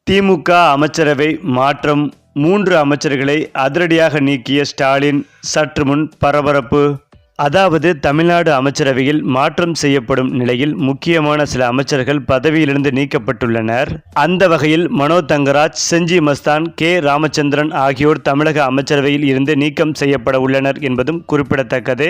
திமுக அமைச்சரவை மாற்றம் 3 அமைச்சர்களை அதிரடியாக நீக்கிய ஸ்டாலின் சற்று முன் பரபரப்பு. அதாவது தமிழ்நாடு அமைச்சரவையில் மாற்றம் செய்யப்படும் நிலையில் முக்கியமான சில அமைச்சர்கள் பதவியிலிருந்து நீக்கப்பட்டுள்ளனர். அந்த வகையில் மனோ தங்கராஜ், செஞ்சி மஸ்தான், கே ராமச்சந்திரன் ஆகியோர் தமிழக அமைச்சரவையில் இருந்து நீக்கம் செய்யப்பட உள்ளனர் என்பதும் குறிப்பிடத்தக்கது.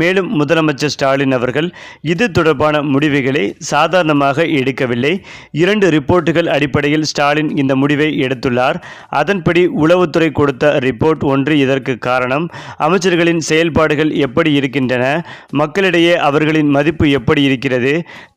மேலும் முதலமைச்சர் ஸ்டாலின் அவர்கள் இது தொடர்பான முடிவுகளை சாதாரணமாக எடுக்கவில்லை. 2 ரிப்போர்ட்டுகள் அடிப்படையில் ஸ்டாலின் இந்த முடிவை எடுத்துள்ளார். அதன்படி உளவுத்துறை கொடுத்த ரிப்போர்ட் ஒன்று இதற்கு காரணம். அமைச்சர்களின் செயல்பாடுகள் எப்படி இருக்கின்றன, மக்களிடையே அவர்களின் மதிப்பு எப்படி இருக்கிறது,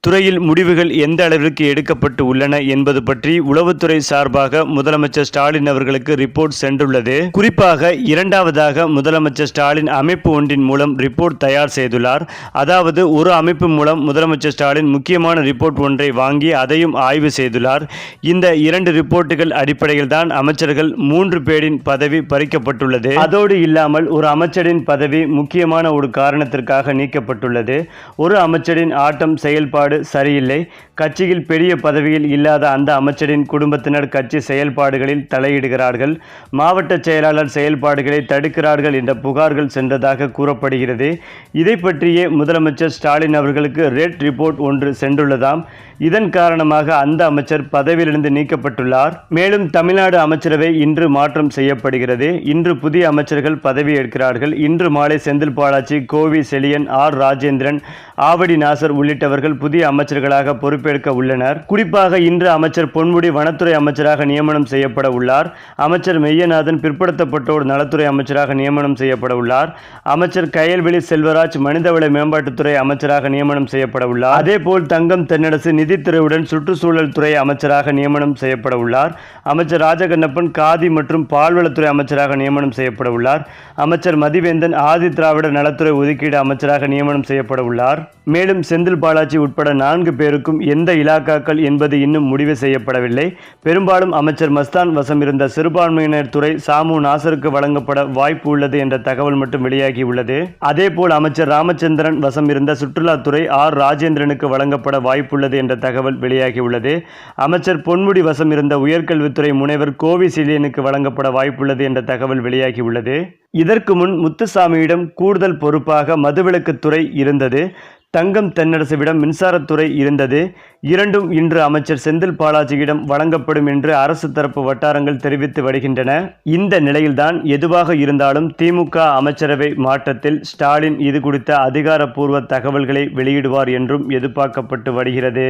துறையில் முடிவுகள் எந்த அளவிற்கு எடுக்கப்பட்டு உள்ளன என்பது பற்றி உளவுத்துறை சார்பாக முதலமைச்சர் ஸ்டாலின் அவர்களுக்கு ரிப்போர்ட் சென்றுள்ளது. குறிப்பாக இரண்டாவதாக முதலமைச்சர் ஸ்டாலின் அமைப்பு ஒன்றின் மூலம் ரிப்போர்ட் தயார் செய்துள்ளார். அதாவது ஒரு அமைப்பு மூலம் முதலமைச்சர் ஸ்டாலின் முக்கியமான ரிப்போர்ட் ஒன்றை வாங்கி அதையும் ஆய்வு செய்துள்ளார். இந்த 2 ரிப்போர்ட்டுகள் அடிப்படையில் தான் அமைச்சர்கள் 3 பேரின் பதவி பறிக்கப்பட்டுள்ளது. அதோடு இல்லாமல் ஒரு அமைச்சரின் பதவி முக்கியமான ஒரு காரணத்திற்காக நீக்கப்பட்டுள்ளது. ஒரு அமைச்சரின் ஆட்டம் செயல்பாடு சரியில்லை. கட்சியில் பெரிய பதவியில் இல்லாத அந்த அமைச்சரின் குடும்பத்தினர் கட்சி செயல்பாடுகளில் தலையிடுகிறார்கள், மாவட்ட செயலாளர் செயல்பாடுகளை தடுக்கிறார்கள் என்ற புகார்கள் சென்றதாக கூறப்படுகிறது. இதை பற்றியே முதலமைச்சர் ஸ்டாலின் அவர்களுக்கு ரெட் ரிப்போர்ட் ஒன்று சென்றுள்ளதாம். இதன் காரணமாக அந்த அமைச்சர் பதவியிலிருந்து நீக்கப்பட்டுள்ளார். மேலும் தமிழ்நாடு அமைச்சரவை இன்று மாற்றம் செய்யப்படுகிறது. இன்று புதிய அமைச்சர்கள் பதவியேற்கிறார்கள். இன்று மாலை செந்தில் பாலாஜி, கோவி செழியன், ஆர் ராஜேந்திரன், ஆவடி நாசர் உள்ளிட்டவர்கள் புதிய அமைச்சர்களாக பொறுப்பேற்க உள்ளனர். குறிப்பாக இன்று அமைச்சர் பொன்முடி வனத்துறை அமைச்சராக நியமனம் செய்யப்பட உள்ளார். அமைச்சர் மெய்யநாதன் பிற்படுத்தப்பட்டோர் நலத்துறை அமைச்சராக நியமனம் செய்யப்பட உள்ளார். அமைச்சர் கயல்விழி செல்வராஜ் மனிதவள மேம்பாட்டுத்துறை அமைச்சராக நியமனம் செய்யப்பட உள்ளார். அதேபோல் தங்கம் தென்னரசு நிதித்துறையுடன் சுற்றுச்சூழல் துறை அமைச்சராக நியமனம் செய்யப்பட உள்ளார். அமைச்சர் ராஜகண்ணப்பன் காதி மற்றும் பால்வளத்துறை அமைச்சராக நியமனம் செய்யப்பட உள்ளார். அமைச்சர் மதிவேந்தன் ஆதி திராவிடர் நலத்துறை ஒதுக்கீடு அமைச்சராக நியமனம் செய்யப்பட உள்ளார். மேலும் செந்தில் பாலாஜி உட்பட 4 பேருக்கும் எந்த இலாக்காக்கள் என்பது இன்னும் முடிவு செய்யப்படவில்லை. பெரும்பாலும் அமைச்சர் மஸ்தான் வசம் இருந்த சிறுபான்மையினர் துறை சாமு நாசருக்கு வழங்கப்பட வாய்ப்பு உள்ளது என்ற தகவல் மட்டும் வெளியாகியுள்ளது. அதேபோல் அமைச்சர் ராமச்சந்திரன் வசம் இருந்த சுற்றுலாத்துறை ஆர் ராஜேந்திரனுக்கு வழங்கப்பட வாய்ப்புள்ளது என்ற தகவல் வெளியாகியுள்ளது. அமைச்சர் பொன்முடி வசம் இருந்த உயர்கல்வித்துறை முனைவர் கோவி செழியனுக்கு வழங்கப்பட வாய்ப்புள்ளது என்ற தகவல் வெளியாகியுள்ளது. இதற்கு முன் முத்துசாமியிடம் கூடுதல் பொறுப்பாக மதுவிலக்குத்துறை இருந்தது. தங்கம் தென்னரசுவிடம் மின்சாரத்துறை இருந்தது. 2ம் இன்று அமைச்சர் செந்தில் பாலாஜியிடம் வழங்கப்படும் என்று அரசு தரப்பு வட்டாரங்கள் தெரிவித்து வருகின்றன. இந்த நிலையில்தான் எதுவாக இருந்தாலும் திமுக அமைச்சரவை மாற்றத்தில் ஸ்டாலின் இது குறித்த அதிகாரப்பூர்வ தகவல்களை வெளியிடுவார் என்றும் எதிர்பார்க்கப்பட்டு வருகிறது.